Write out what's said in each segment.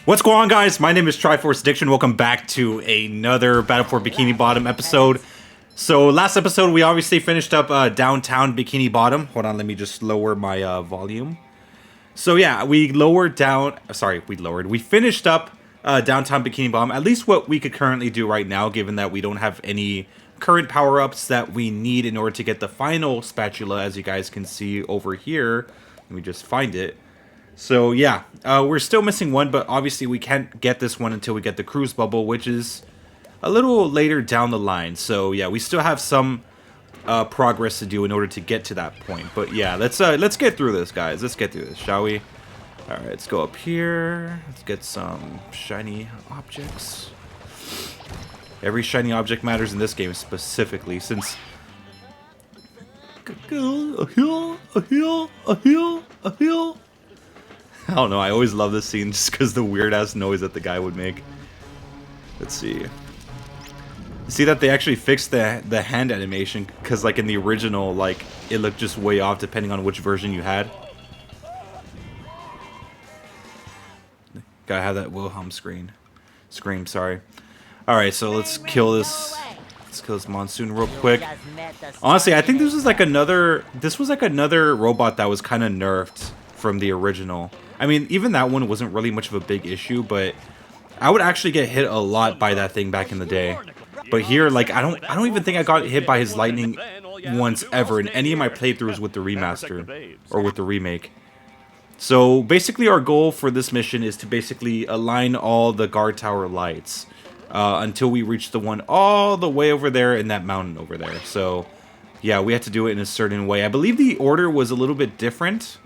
What's going on, guys? My name is Triforce Addiction. Welcome back to another Battle for Bikini Bottom episode. So last episode we obviously finished up downtown Bikini Bottom. Hold on, let me just lower my volume. So yeah, we finished up downtown Bikini Bottom. At least what we could currently do right now, given that we don't have any current power-ups that we need in order to get the final spatula, as you guys can see over here. Let me just find it. So yeah, we're still missing one, but obviously we can't get this one until we get the cruise bubble, which is a little later down the line. So yeah, we still have some progress to do in order to get to that point. But yeah, let's get through this, guys. Let's get through this, shall we? All right, let's go up here. Let's get some shiny objects. Every shiny object matters in this game specifically, since a hill. I don't know, I always love this scene just because the weird-ass noise that the guy would make. Let's see. See that they actually fixed the hand animation, because like in the original, like, it looked just way off depending on which version you had. Gotta have that Wilhelm scream, sorry. Alright, so let's kill this. Let's kill this monsoon real quick. Honestly, I think this was like another robot that was kind of nerfed from the original. I mean, even that one wasn't really much of a big issue, but I would actually get hit a lot by that thing back in the day. But here, like, I don't even think I got hit by his lightning once ever in any of my playthroughs with the remaster or with the remake. So basically our goal for this mission is to basically align all the guard tower lights until we reach the one all the way over there in that mountain over there. So yeah, we had to do it in a certain way. I believe the order was a little bit different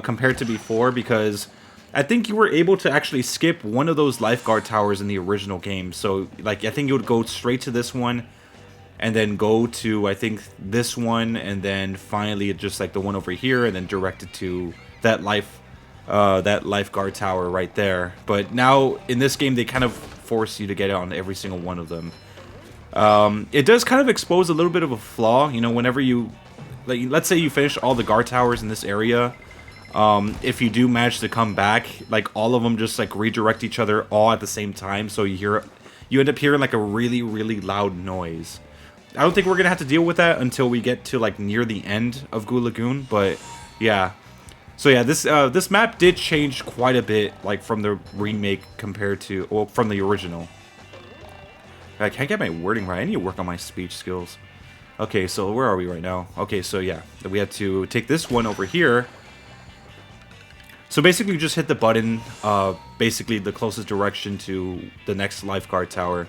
compared to before, because I think you were able to actually skip one of those lifeguard towers in the original game. So like, I think you would go straight to this one and then go to, I think, this one, and then finally just like the one over here, and then directed to that lifeguard tower right there. But now in this game they kind of force you to get on every single one of them. It does kind of expose a little bit of a flaw, you know, whenever you, like, let's say you finish all the guard towers in this area. If you do manage to come back, like, all of them just like redirect each other all at the same time, so you end up hearing like a really, really loud noise. I don't think we're gonna have to deal with that until we get to like near the end of Goo Lagoon, but yeah. So yeah, this map did change quite a bit, like, from the remake compared to, well, from the original. I can't get my wording right. I need to work on my speech skills. Okay, so where are we right now? Okay, so yeah, we had to take this one over here. So basically, just hit the button, basically the closest direction to the next lifeguard tower.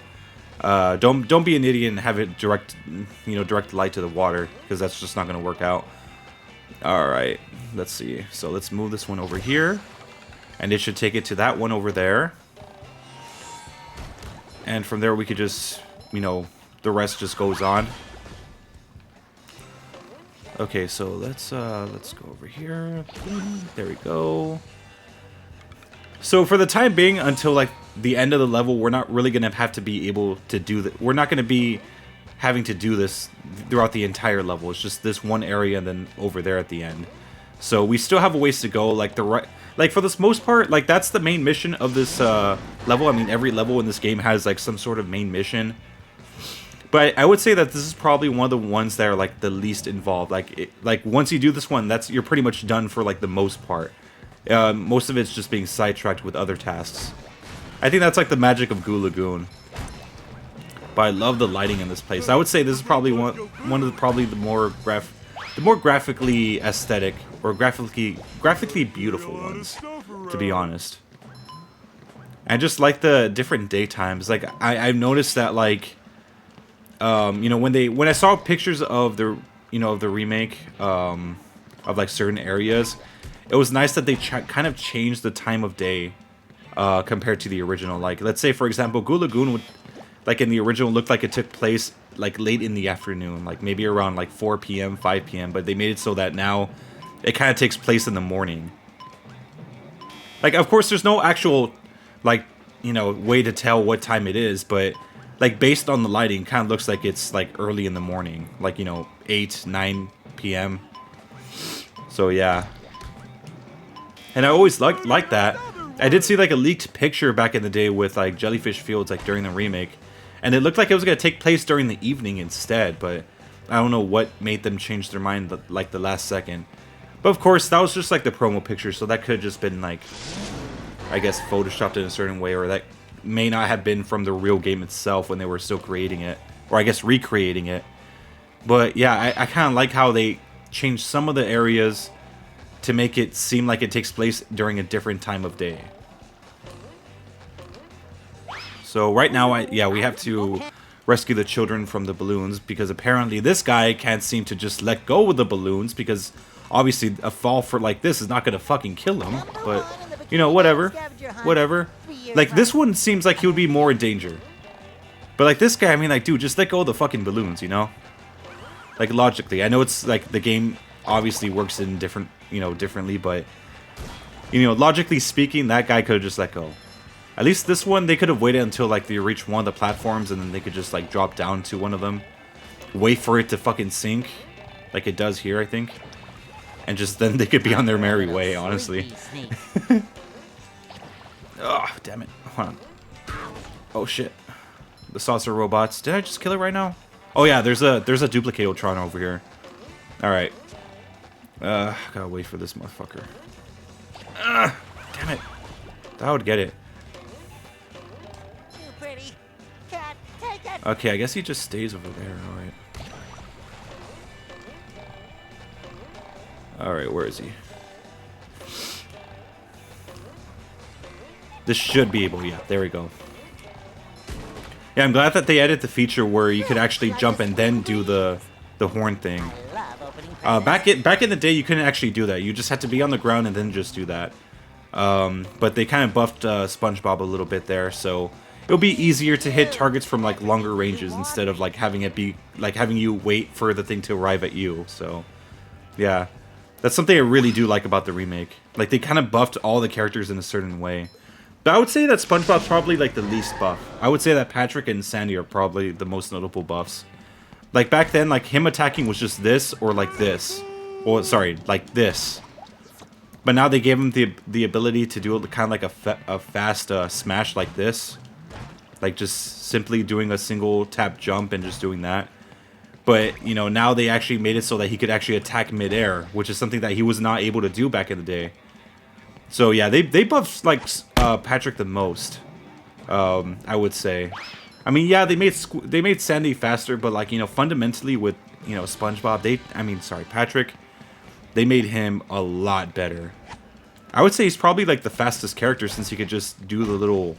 Don't be an idiot and have it direct the light to the water, because that's just not gonna work out. All right, let's see. So let's move this one over here, and it should take it to that one over there. And from there, we could just, the rest just goes on. Okay, so let's go over here. There we go. So for the time being, until like the end of the level, we're not really gonna have to be able to do that. We're not gonna be having to do this throughout the entire level. It's just this one area and then over there at the end. So we still have a ways to go. Like for this most part, like, that's the main mission of this level. I mean, every level in this game has like some sort of main mission. But I would say that this is probably one of the ones that are like the least involved. Like once you do this one, you're pretty much done for like the most part. Most of it's just being sidetracked with other tasks. I think that's like the magic of Goo Lagoon. But I love the lighting in this place. I would say this is probably one of the more graphically aesthetic or graphically beautiful ones, to be honest. And just like the different daytimes, like I've noticed that, like, when I saw pictures of the the remake of like certain areas, it was nice that they kind of changed the time of day compared to the original. Like, let's say for example, Goo Lagoon would, like, in the original, looked like it took place like late in the afternoon, like maybe around like 4 p.m., 5 p.m., but they made it so that now it kind of takes place in the morning. Like, of course, there's no actual, like, way to tell what time it is, but like, based on the lighting, it kind of looks like it's like early in the morning, like, 8, 9 p.m. So yeah. And I always liked that. I did see like a leaked picture back in the day with like Jellyfish Fields like during the remake, and it looked like it was gonna take place during the evening instead, but I don't know what made them change their mind like the last second. But of course, that was just like the promo picture, so that could have just been like, I guess, photoshopped in a certain way, or that may not have been from the real game itself when they were still creating it, or I guess recreating it. But yeah, I kind of like how they changed some of the areas to make it seem like it takes place during a different time of day. So right now, we have to rescue the children from the balloons, because apparently this guy can't seem to just let go of the balloons, because obviously a fall for like this is not gonna fucking kill him. But you know, whatever. Like this one seems like he would be more in danger. But like this guy, I mean, like, dude, just let go of the fucking balloons, you know? Like logically, I know it's like the game obviously works in different, differently, but logically speaking, that guy could have just let go. At least this one, they could have waited until like they reach one of the platforms, and then they could just like drop down to one of them, wait for it to fucking sink, like it does here, I think, and just then they could be on their merry way. Honestly. Oh, damn it! Hold on. Oh shit! The saucer robots. Did I just kill it right now? Oh yeah, there's a Duplicatotron over here. All right. Gotta wait for this motherfucker. Damn it! That would get it. Okay, I guess he just stays over there. Alright. Alright, where is he? This should be able, yeah, there we go. Yeah, I'm glad that they added the feature where you could actually jump and then do the horn thing. Back in the day, you couldn't actually do that. You just had to be on the ground and then just do that. But they kind of buffed Spongebob a little bit there, so it'll be easier to hit targets from like longer ranges instead of like having it be like having you wait for the thing to arrive at you. So yeah, that's something I really do like about the remake. Like they kind of buffed all the characters in a certain way. But I would say that SpongeBob's probably like the least buff. I would say that Patrick and Sandy are probably the most notable buffs. Like back then, like him attacking was just this or like this. Or sorry, like this. But now they gave him the ability to do kind of like a fast smash like this. Like just simply doing a single tap jump and just doing that. But, now they actually made it so that he could actually attack midair, which is something that he was not able to do back in the day. So yeah, they buffed like Patrick the most, I would say. I mean, yeah, they made Sandy faster, but like, fundamentally with, SpongeBob, Patrick, they made him a lot better. I would say he's probably like the fastest character since he could just do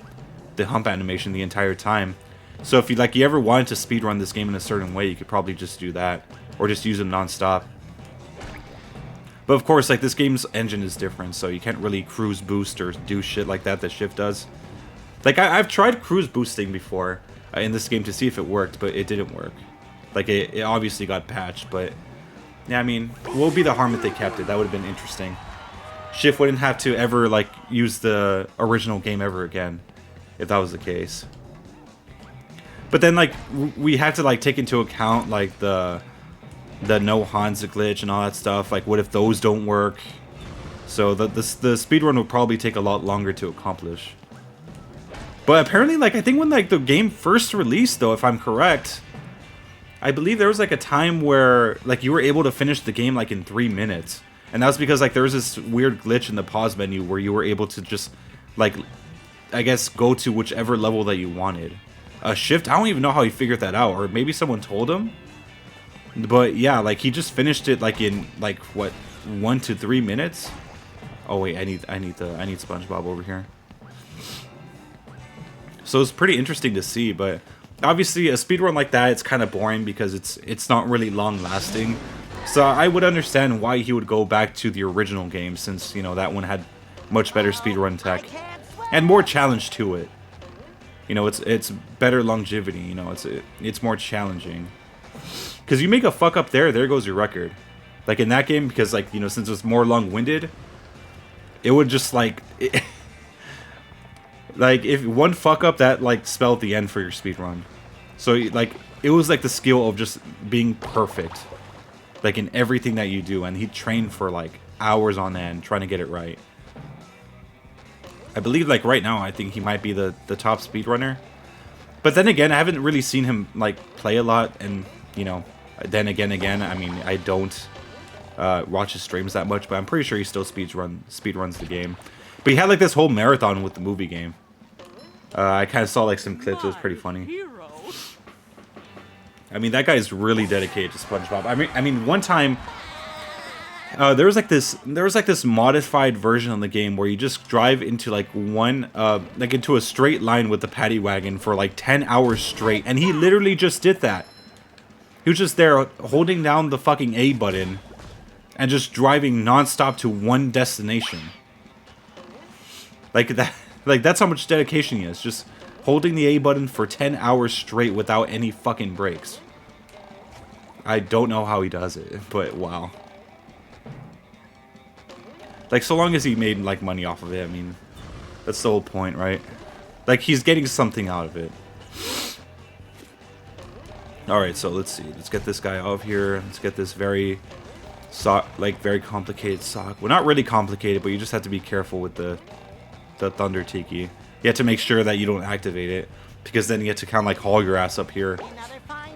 the hump animation the entire time. So if you ever wanted to speedrun this game in a certain way, you could probably just do that, or just use him non-stop. But of course, like this game's engine is different, so you can't really cruise boost or do shit like that Shift does. Like I've tried cruise boosting before in this game to see if it worked, but it didn't work. Like it obviously got patched, but yeah, I mean, what would be the harm if they kept it? That would have been interesting. Shift wouldn't have to ever like use the original game ever again, if that was the case. But then like we had to like take into account like the no Hansa glitch and all that stuff. Like what if those don't work? So the speedrun would probably take a lot longer to accomplish. But apparently, like I think when like the game first released, though, if I'm correct, I believe there was like a time where like you were able to finish the game like in 3 minutes. And that was because like there was this weird glitch in the pause menu where you were able to just like, I guess, go to whichever level that you wanted. Shift, I don't even know how he figured that out, or maybe someone told him. But yeah, like he just finished it like in like what, 1 to 3 minutes. Oh wait, I need SpongeBob over here. So it's pretty interesting to see, but obviously a speedrun like that, it's kind of boring because it's not really long lasting. So I would understand why he would go back to the original game, since that one had much better speedrun tech and more challenge to it. It's better longevity. It's more challenging. Because you make a fuck up there goes your record. Like in that game, because like since it's more long-winded, it would just like like if one fuck up, that like spelled the end for your speedrun. So like it was like the skill of just being perfect, like in everything that you do, and he trained for like hours on end trying to get it right. I believe like right now, I think he might be the top speedrunner. But then again, I haven't really seen him like play a lot, and you know, then again, I mean, I don't watch his streams that much, but I'm pretty sure he still speedruns the game. But he had like this whole marathon with the movie game. I kind of saw like some clips. It was pretty funny. I mean, that guy is really dedicated to SpongeBob. I mean, one time there was like this modified version of the game where you just drive into like into a straight line with the paddy wagon for like 10 hours straight, and he literally just did that. He was just there holding down the fucking A button and just driving nonstop to one destination. Like that. Like, that's how much dedication he has. Just holding the A button for 10 hours straight without any fucking breaks. I don't know how he does it, but wow. Like, so long as he made, like, money off of it, I mean, that's the whole point, right? Like, he's getting something out of it. Alright, so let's see. Let's get this guy out of here. Let's get this very complicated sock. Well, not really complicated, but you just have to be careful with the Thunder Tiki. You have to make sure that you don't activate it, because then you have to kind of like haul your ass up here,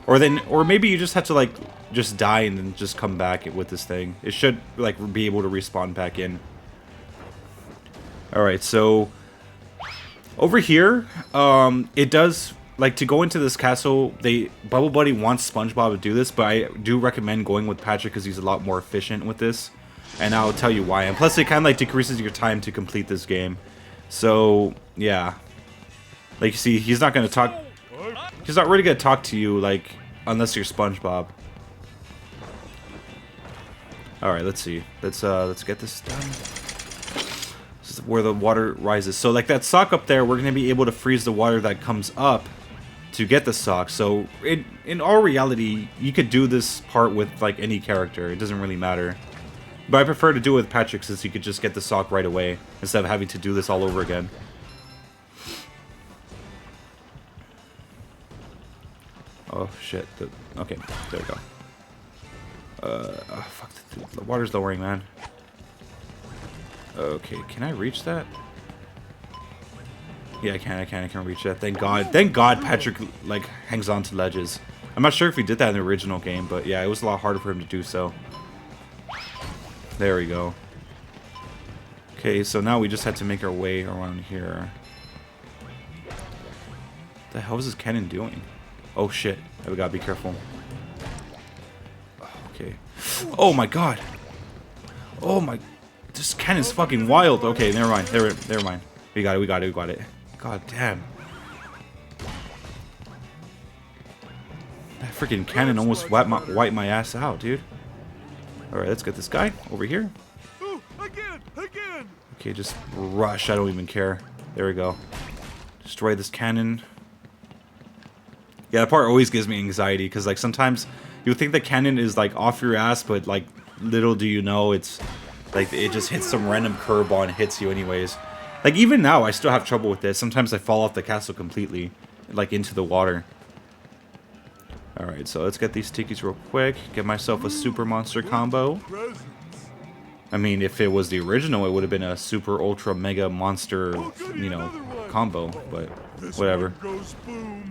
or maybe you just have to like just die and then just come back with this thing. It should like be able to respawn back in. All right, so over here, it does like to go into this castle. Bubble Buddy wants SpongeBob to do this, but I do recommend going with Patrick because he's a lot more efficient with this, and I'll tell you why. And plus, it kind of like decreases your time to complete this game. So, yeah. Like, you see, he's not going to talk... He's not really going to talk to you, like, unless you're SpongeBob. Alright, let's see. Let's get this done. This is where the water rises. So, like, that sock up there, we're going to be able to freeze the water that comes up to get the sock. So, in all reality, you could do this part with, like, any character. It doesn't really matter. But I prefer to do it with Patrick since you could just get the sock right away instead of having to do this all over again. Oh shit. Okay, there we go. Oh, fuck, the water's lowering, man. Okay, can I reach that? Yeah, I can reach that. Thank God Patrick like hangs on to ledges. I'm not sure if he did that in the original game, but yeah, it was a lot harder for him to do so. There we go. Okay, so now we just had to make our way around here. What the hell is this cannon doing? Oh shit. We gotta be careful. Okay. Oh my god. Oh my. This cannon's fucking wild. Okay, never mind. Never mind. We got it. God damn. That freaking cannon almost wiped my ass out, dude. Alright, let's get this guy over here. Again. Okay, just rush. I don't even care. There we go. Destroy this cannon. Yeah, that part always gives me anxiety, because like sometimes you think the cannon is like off your ass, but like little do you know it's like it just hits some random curveball and hits you anyways. Like even now, I still have trouble with this. Sometimes I fall off the castle completely, like into the water. Alright, so let's get these tikis real quick. Get myself a super monster combo. I mean, if it was the original, it would have been a super ultra mega monster, you know, combo. But whatever.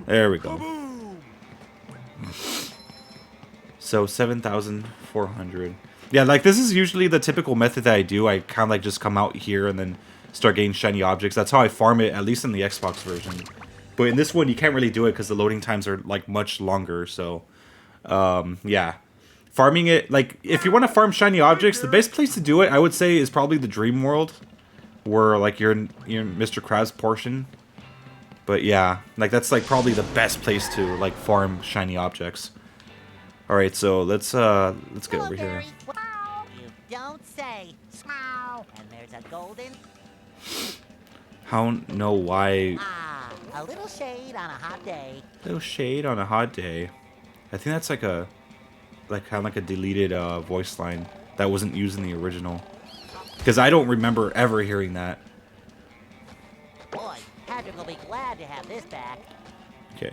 There we go. So 7,400. Yeah, like this is usually the typical method that I do. I kind of like just come out here and then start getting shiny objects. That's how I farm it, at least in the Xbox version. But in this one, you can't really do it because the loading times are like much longer. So, yeah, farming it, like if you want to farm shiny objects, the best place to do it, I would say, is probably the Dream World, where like you're in Mr. Krabs portion. But yeah, like that's like probably the best place to like farm shiny objects. All right, so let's get over here. You don't say. And there's a golden. How know why? Ah, a little shade on a hot day. Little shade on a hot day. I think that's like a, kind of like a deleted voice line that wasn't used in the original. Because I don't remember ever hearing that. Boy, Patrick will be glad to have this back. Okay.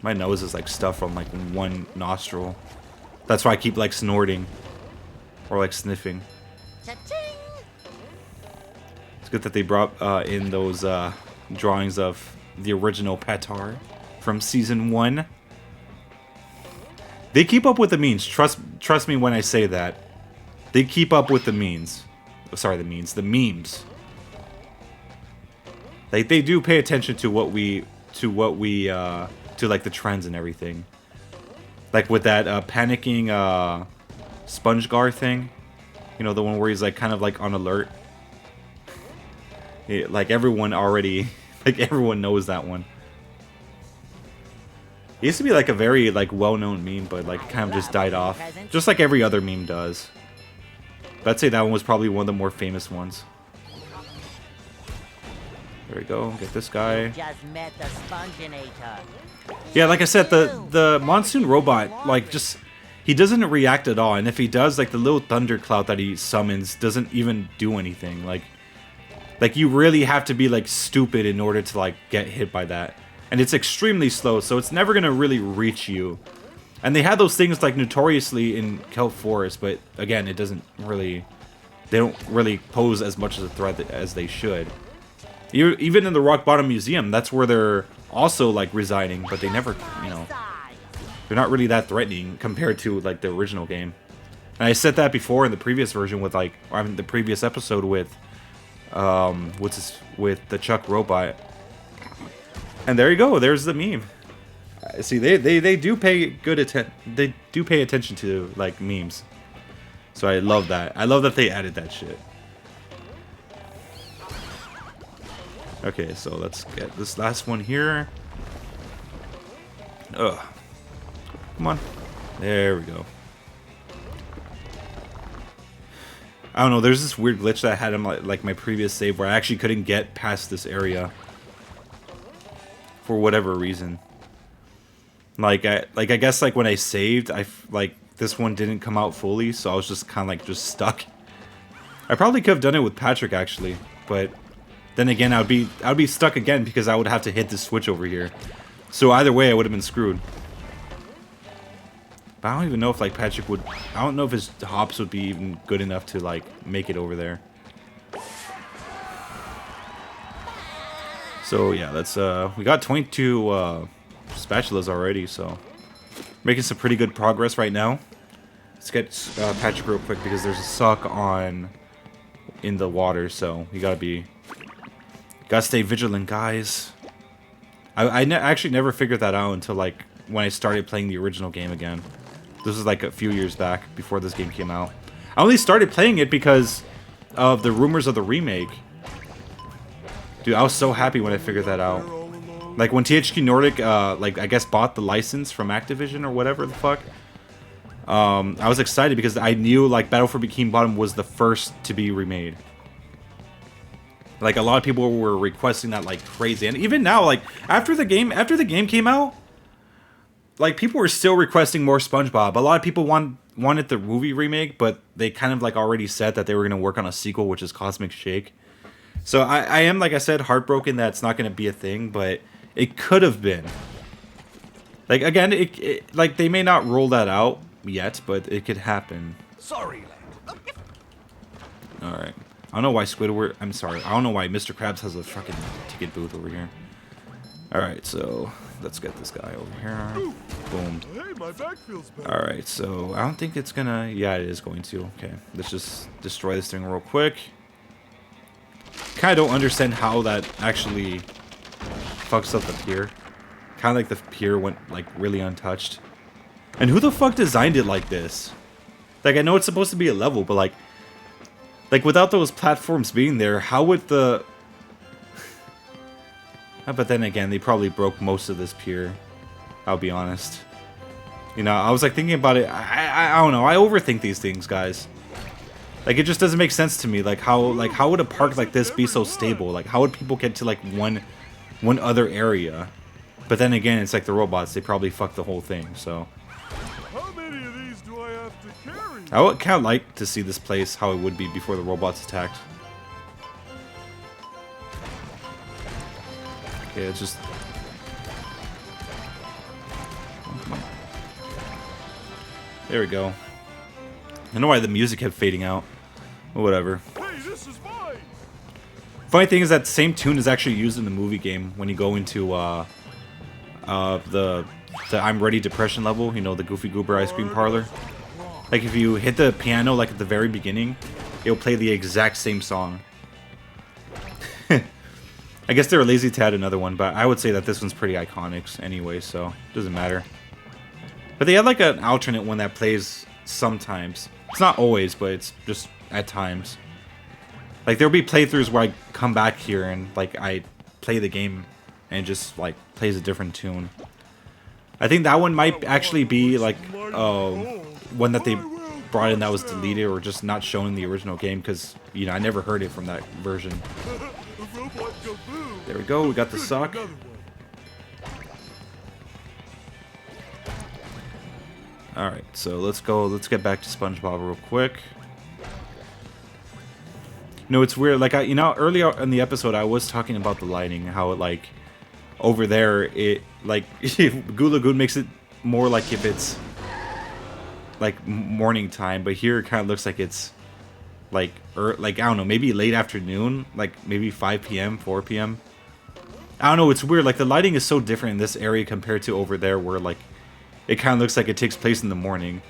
My nose is like stuffed on like one nostril. That's why I keep like snorting or like sniffing. Cha-ching! good that they brought in those drawings of the original Patar from season 1. They keep up with the memes. Trust me when I say that. They keep up with the memes. Oh, sorry, the memes. Like they do pay attention to what we to like the trends and everything. Like with that panicking Spongebob thing. You know, the one where he's like kind of like on alert. Like everyone already, like everyone knows that one. It used to be like a very like well-known meme, but like kind of just died off, just like every other meme does. But I'd say that one was probably one of the more famous ones. There we go. Get this guy. Just met the Sponginator. Yeah, like I said, the monsoon robot, like just he doesn't react at all, and if he does, like the little thundercloud that he summons doesn't even do anything. Like you really have to be like stupid in order to like get hit by that. And it's extremely slow, so it's never gonna really reach you. And they had those things like notoriously in Kelp Forest, but again, it doesn't really, they don't really pose as much of a threat as they should. Even in the Rock Bottom Museum, that's where they're also like residing, but they never, you know, they're not really that threatening compared to like the original game. And I said that before in the previous version with like, or I mean the previous episode with, with the Chuck robot. And there you go. There's the meme. See, they do pay they do pay attention to like memes. So I love that. I love that they added that shit. Okay, so let's get this last one here. Ugh. Come on. There we go. I don't know. There's this weird glitch that I had in like my previous save where I actually couldn't get past this area. For whatever reason, like I guess like when I saved, like this one didn't come out fully, so I was just kind of like just stuck. I probably could have done it with Patrick actually, but then again I'd be stuck again because I would have to hit this switch over here. So either way, I would have been screwed. But I don't even know if like Patrick would. I don't know if his hops would be even good enough to like make it over there. So yeah, that's we got 22 spatulas already, so making some pretty good progress right now. Let's get Patrick real quick because there's a suck on in the water, so you gotta stay vigilant, guys. I actually never figured that out until like when I started playing the original game again. This was like a few years back before this game came out. I only started playing it because of the rumors of the remake. Dude, I was so happy when I figured that out. Like when THQ Nordic, like I guess bought the license from Activision or whatever the fuck. I was excited because I knew like Battle for Bikini Bottom was the first to be remade. Like a lot of people were requesting that like crazy, and even now, like after the game came out, like people were still requesting more SpongeBob. A lot of people wanted the movie remake, but they kind of like already said that they were gonna work on a sequel, which is Cosmic Shake. So I am, like I said, heartbroken that it's not going to be a thing, but it could have been. Like, again, like, they may not roll that out yet, but it could happen. Sorry. Alright. I don't know why Squidward... I'm sorry. I don't know why Mr. Krabs has a fucking ticket booth over here. Alright, so let's get this guy over here. Boom. Hey, my back feels better. Alright, so I don't think it's going to... Yeah, it is going to. Okay, let's just destroy this thing real quick. Kind of don't understand how that actually fucks up the pier. Kind of like the pier went like really untouched. And who the fuck designed it like this? Like I know it's supposed to be a level, but like without those platforms being there, how would the... But then again, they probably broke most of this pier. I'll be honest. You know, I was like thinking about it. I don't know. I overthink these things, guys. Like it just doesn't make sense to me. Like how would a park like this be so stable? Like how would people get to like one other area? But then again, it's like the robots. They probably fucked the whole thing. So How many of these do I have to carry? I would kind of like to see this place how it would be before the robots attacked. Okay, it's just... There we go. I don't know why the music kept fading out. Or whatever. Hey, this is mine. Funny thing is that same tune is actually used in the movie game when you go into the I'm Ready depression level. You know, the Goofy Goober ice cream parlor. Like if you hit the piano like at the very beginning, it'll play the exact same song. I guess they were lazy to add another one, but I would say that this one's pretty iconic anyway, so it doesn't matter. But they had like an alternate one that plays sometimes. It's not always, but it's just at times. Like there'll be playthroughs where I come back here and like I play the game and it just like plays a different tune. I think that one might actually be like one that they brought in that was deleted or just not shown in the original game because, you know, I never heard it from that version. There we go, we got the sock. Alright, so let's get back to Spongebob real quick. No, it's weird, like, earlier in the episode I was talking about the lighting, how it, like, over there, it, like, Goo Lagoon makes it more like if it's, like, morning time, but here it kind of looks like it's, like, I don't know, maybe late afternoon, like, maybe 5 p.m., 4 p.m. I don't know, it's weird, like, the lighting is so different in this area compared to over there where, like, it kind of looks like it takes place in the morning.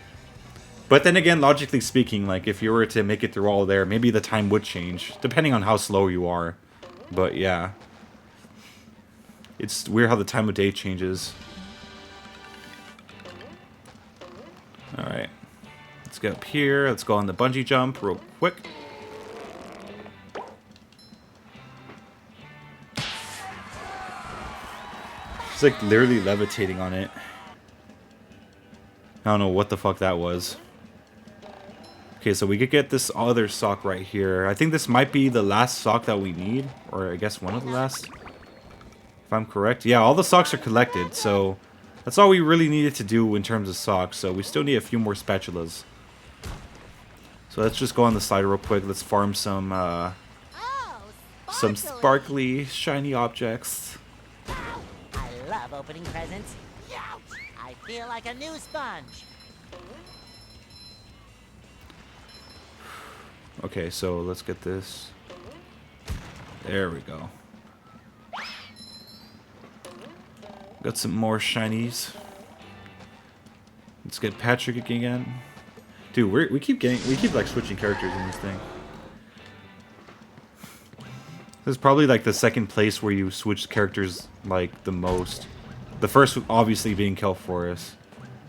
But then again, logically speaking, like, if you were to make it through all there, maybe the time would change, depending on how slow you are. But, yeah. It's weird how the time of day changes. Alright. Let's get up here, let's go on the bungee jump real quick. It's like literally levitating on it. I don't know what the fuck that was. Okay, so we could get this other sock right here. I think this might be the last sock that we need. Or I guess one of the last. If I'm correct. Yeah, all the socks are collected. So that's all we really needed to do in terms of socks. So we still need a few more spatulas. So let's just go on the slider real quick. Let's farm some sparkly, shiny objects. I love opening presents. I feel like a new sponge. Okay, so let's get this. There we go. Got some more shinies. Let's get Patrick again. Dude, we keep like switching characters in this thing. This is probably like the second place where you switch characters like the most. The first obviously being Kelp Forest.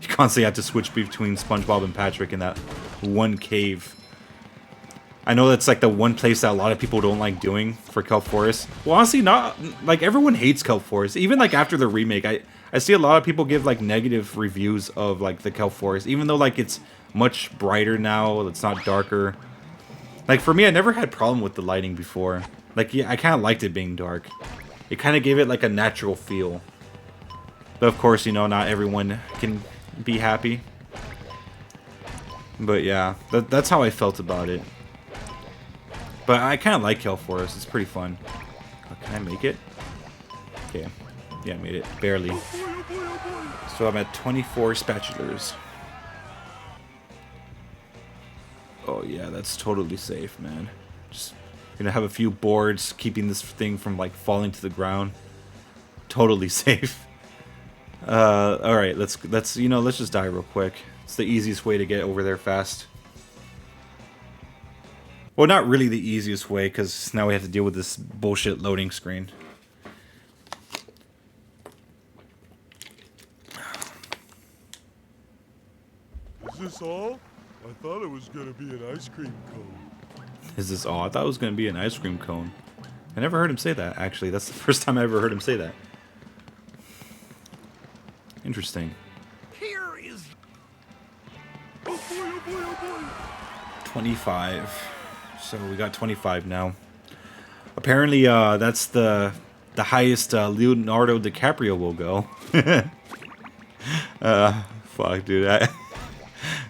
You constantly have to switch between SpongeBob and Patrick in that one cave. I know that's like the one place that a lot of people don't like doing for Kelp Forest. Well, honestly, not like everyone hates Kelp Forest. Even like after the remake, I see a lot of people give like negative reviews of like the Kelp Forest, even though like it's much brighter now. It's not darker. Like for me, I never had problem with the lighting before. Like yeah, I kind of liked it being dark. It kind of gave it like a natural feel. But of course, you know, not everyone can be happy. But yeah, that's how I felt about it. But I kind of like Kelp Forest. It's pretty fun. Oh, can I make it? Okay. Yeah, I made it. Barely. So I'm at 24 spatulas. Oh yeah, that's totally safe, man. Just gonna have a few boards keeping this thing from like falling to the ground. Totally safe. All right, let's just die real quick. It's the easiest way to get over there fast. Well, not really the easiest way, because now we have to deal with this bullshit loading screen. Is this all? I thought it was gonna be an ice cream cone. Is this all? I thought it was going to be an ice cream cone. I never heard him say that, actually. That's the first time I ever heard him say that. Interesting. Here is. Oh boy, oh boy, oh boy. 25. So we got 25 now. Apparently, that's the highest Leonardo DiCaprio will go. Fuck, dude.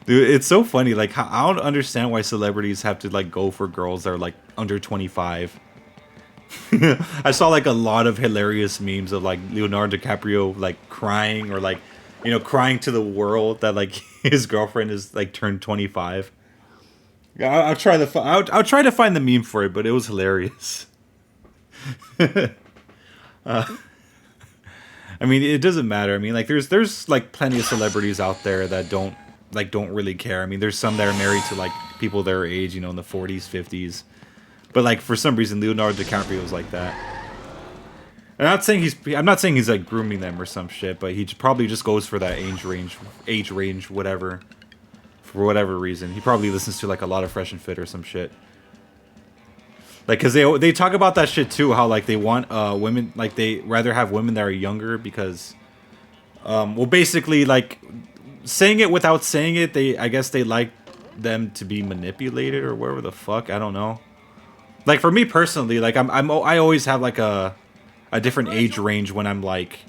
Dude, it's so funny. Like, I don't understand why celebrities have to like go for girls that are like under 25. I saw like a lot of hilarious memes of like Leonardo DiCaprio like crying or like, you know, crying to the world that like his girlfriend is like turned 25. I'll try to find the meme for it, but it was hilarious. I mean, it doesn't matter. I mean, like, there's like plenty of celebrities out there that don't really care. I mean, there's some that are married to like people their age, you know, in the 40s, 50s. But like for some reason, Leonardo DiCaprio was like that. I'm not saying he's like grooming them or some shit, but he probably just goes for that age range, whatever. For whatever reason, he probably listens to like a lot of Fresh and Fit or some shit. Like, cause they talk about that shit too, how like they want women, like they rather have women that are younger because, well, basically like saying it without saying it, I guess they like them to be manipulated or whatever the fuck, I don't know. Like for me personally, like I always have like a different age range when I'm like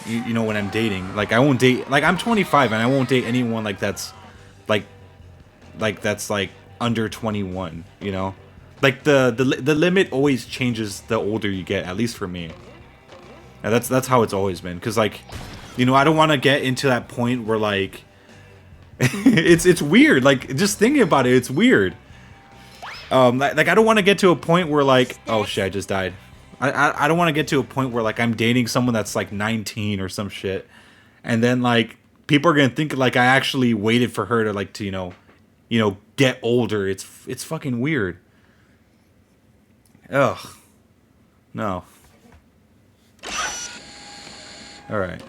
you know, when I'm dating. Like I won't date, like I'm 25 and I won't date anyone like that's like under 21, you know? Like the limit always changes the older you get, at least for me. And that's how it's always been, cuz like, you know, I don't want to get into that point where like it's weird, like just thinking about it, it's weird. Like I don't want to get to a point where like, oh shit, I just died. I don't want to get to a point where like I'm dating someone that's like 19 or some shit, and then like people are gonna think like I actually waited for her to like to you know get older. It's fucking weird. Ugh. No. All right.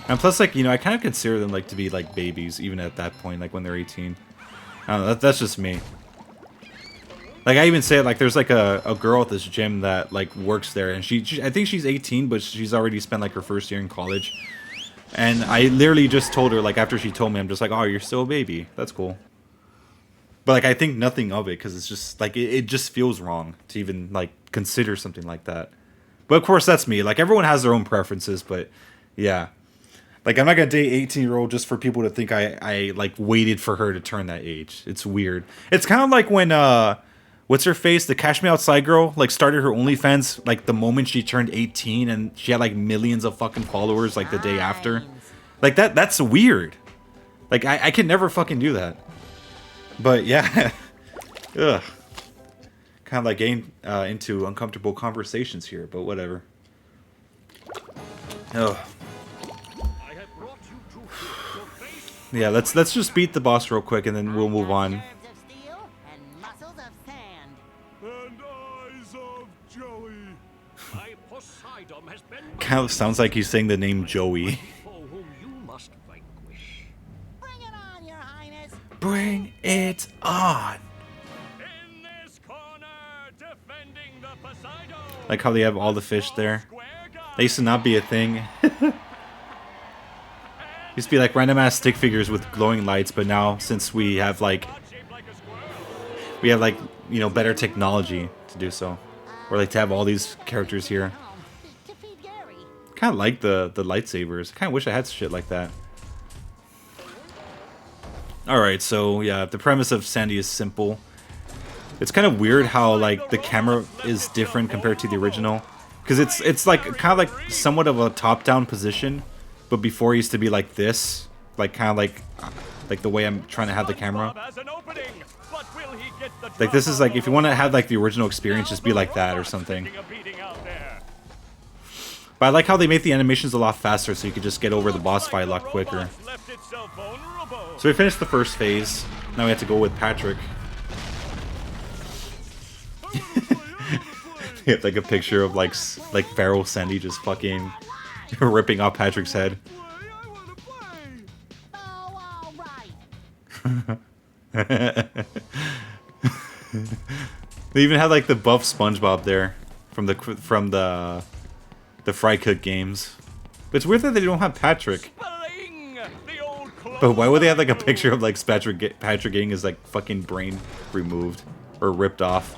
And plus, like, you know, I kind of consider them like to be like babies even at that point, like when they're 18. I don't know. That's just me. Like I even say, like, there's like a girl at this gym that like works there, and she I think she's 18, but she's already spent like her first year in college. And I literally just told her, like, after she told me, I'm just like, oh, you're still a baby. That's cool. But like I think nothing of it, because it's just like it just feels wrong to even like consider something like that. But of course that's me. Like everyone has their own preferences, but yeah. Like I'm not gonna date 18-year-old just for people to think I like waited for her to turn that age. It's weird. It's kind of like when what's her face, the Cash Me Outside girl, like started her OnlyFans like the moment she turned 18, and she had like millions of fucking followers like the day after. Like that's weird. Like I can never fucking do that. But yeah, ugh. Kind of like getting into uncomfortable conversations here, but whatever. Ugh. Yeah, let's just beat the boss real quick and then we'll move on. Kind of sounds like he's saying the name Joey. Bring it on. Like how they have all the fish there. That used to not be a thing. Used to be like random ass stick figures with glowing lights, but now since we have like you know, better technology to do so, or like to have all these characters here. Kind of like the lightsabers. Kind of wish I had shit like that. Alright, so yeah, the premise of Sandy is simple. It's kind of weird how like the camera is different compared to the original, because it's like kind of like somewhat of a top-down position, but before it used to be like this, like kind of like the way I'm trying to have the camera. Like this is like, if you want to have like the original experience, just be like that or something. But I like how they make the animations a lot faster, so you could just get over the boss fight a lot quicker. So we finished the first phase. Now we have to go with Patrick. You have like a picture of like Pharaoh Sandy just fucking ripping off Patrick's head. They even had like the buff Spongebob there from the Fry Cook games. But it's weird that they don't have Patrick. But why would they have like a picture of like Patrick getting his like fucking brain removed or ripped off?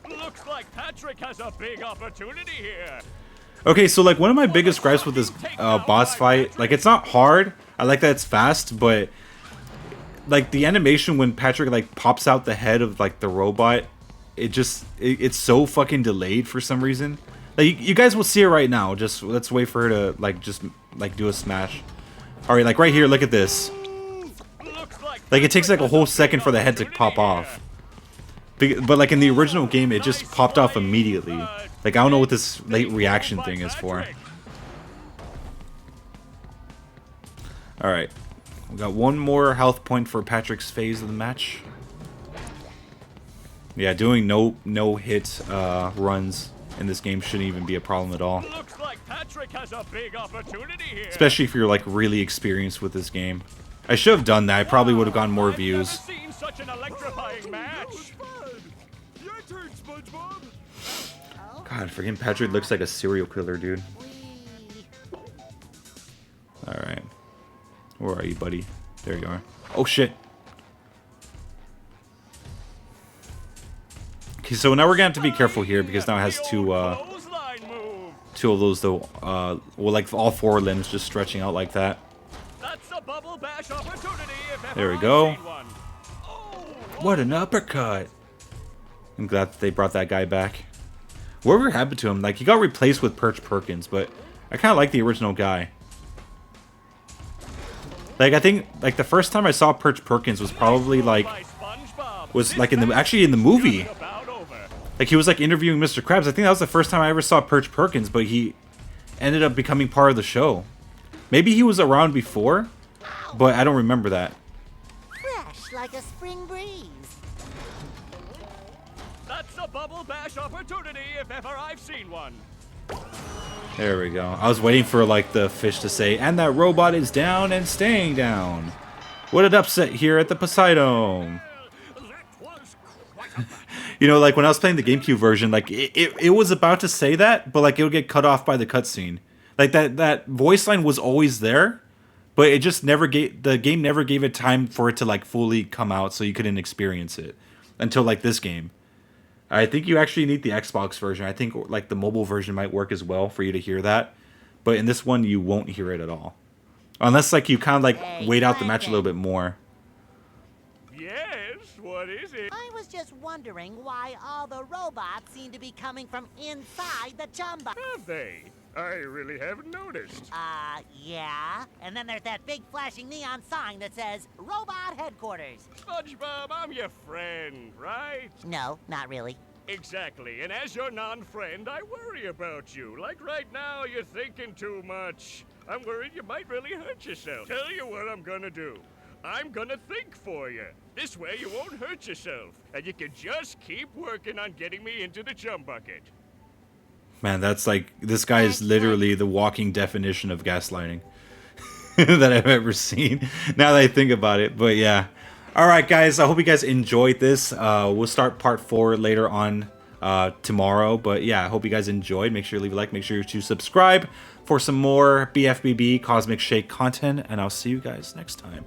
Looks like Patrick has a big opportunity here. Okay, so like one of my biggest gripes with this boss fight, like it's not hard. I like that it's fast, but like the animation when Patrick like pops out the head of like the robot, it's so fucking delayed for some reason. Like you guys will see it right now. Just let's wait for her to like just like do a smash. All right, like right here, look at this. Like it takes like a whole second for the head to pop off. But like in the original game, it just popped off immediately. Like, I don't know what this late reaction thing is for. Alright. We got one more health point for Patrick's phase of the match. Yeah, doing no hit runs in this game shouldn't even be a problem at all. Looks like Patrick has a big opportunity here. Especially if you're like really experienced with this game. I should have done that. I probably would have gotten more views. I've never seen such an electrifying That was match. fun. Your turn, Spongebob. God, freaking Patrick looks like a serial killer, dude. Whee! Alright. Where are you, buddy? There you are. Oh, shit. Okay, so now we're gonna have to be careful here because now it has two of those though. Well, like all four limbs just stretching out like that. That's a bubble bash opportunity if ever There we I've go. seen one. What an uppercut! I'm glad that they brought that guy back. Whatever happened to him? Like, he got replaced with Perch Perkins, but I kind of like the original guy. Like, I think like the first time I saw Perch Perkins was probably like actually in the movie. Like, he was like interviewing Mr. Krabs. I think that was the first time I ever saw Perch Perkins, but he ended up becoming part of the show. Maybe he was around before, but I don't remember that. Fresh like a spring breeze. That's a bubble bash opportunity if ever I've seen one. There we go. I was waiting for like the fish to say, and that robot is down and staying down. What an upset here at the Poseidon. You know, like when I was playing the GameCube version, like it was about to say that, but like it would get cut off by the cutscene. Like that voice line was always there, but it just never the game never gave it time for it to like fully come out, so you couldn't experience it until like this game. I think you actually need the Xbox version. I think like the mobile version might work as well for you to hear that, but in this one you won't hear it at all, unless like you kind of like wait out the match a little bit more. Yes, what is it? I was just wondering why all the robots seem to be coming from inside the Chumba. Have they? I really haven't noticed. Yeah. And then there's that big flashing neon sign that says Robot Headquarters. SpongeBob, I'm your friend, right? No, not really. Exactly, and as your non-friend, I worry about you. Like right now, you're thinking too much. I'm worried you might really hurt yourself. Tell you what I'm gonna do. I'm gonna think for you. This way you won't hurt yourself, and you can just keep working on getting me into the chum bucket. Man, that's like, this guy is literally the walking definition of gaslighting that I've ever seen, now that I think about it. But yeah. Alright guys, I hope you guys enjoyed this. We'll start part 4 later on tomorrow. But yeah, I hope you guys enjoyed. Make sure to leave a like, make sure to subscribe for some more BFBB Cosmic Shake content. And I'll see you guys next time.